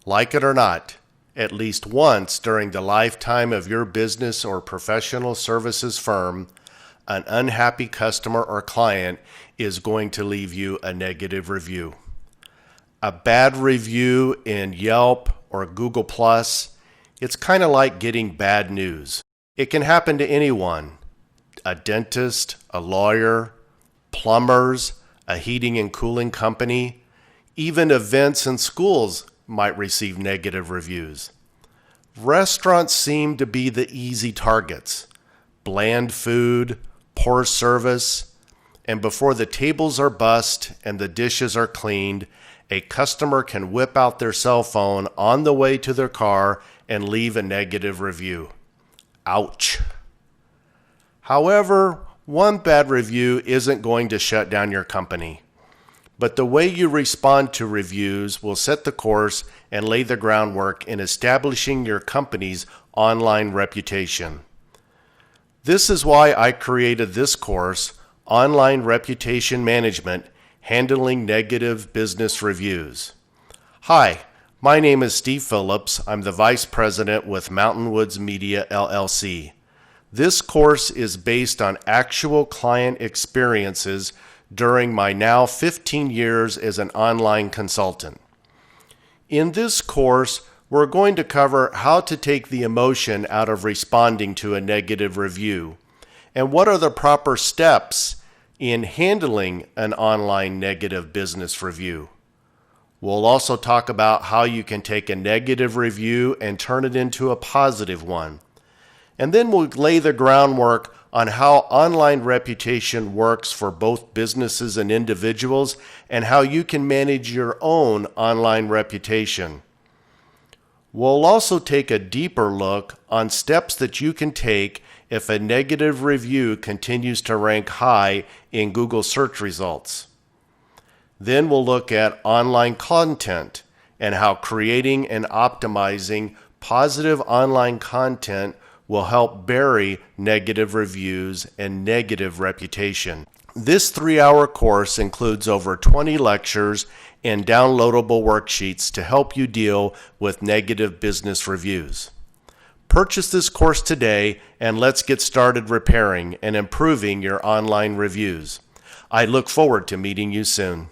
Like it or not, at least once during the lifetime of your business or professional services firm, an unhappy customer or client is going to leave you a negative review. A bad review in Yelp or Google+, it's kind of like getting bad news. It can happen to anyone, a dentist, a lawyer, plumbers, a heating and cooling company, even events and schools might receive negative reviews. Restaurants seem to be the easy targets. Bland food, poor service, and before the tables are bussed and the dishes are cleaned, a customer can whip out their cell phone on the way to their car and leave a negative review. Ouch. However, one bad review isn't going to shut down your company. But the way you respond to reviews will set the course and lay the groundwork in establishing your company's online reputation. This is why I created this course, Online Reputation Management, Handling Negative Business Reviews. Hi, my name is Steve Phillips. I'm the Vice President with Mountain Woods Media, LLC. This course is based on actual client experiences during my now 15 years as an online consultant. In this course, we're going to cover how to take the emotion out of responding to a negative review and what are the proper steps in handling an online negative business review. We'll also talk about how you can take a negative review and turn it into a positive one. And then we'll lay the groundwork on how online reputation works for both businesses and individuals and how you can manage your own online reputation. We'll also take a deeper look on steps that you can take if a negative review continues to rank high in Google search results. Then we'll look at online content and how creating and optimizing positive online content will help bury negative reviews and negative reputation. This 3-hour course includes over 20 lectures and downloadable worksheets to help you deal with negative business reviews. Purchase this course today and let's get started repairing and improving your online reviews. I look forward to meeting you soon.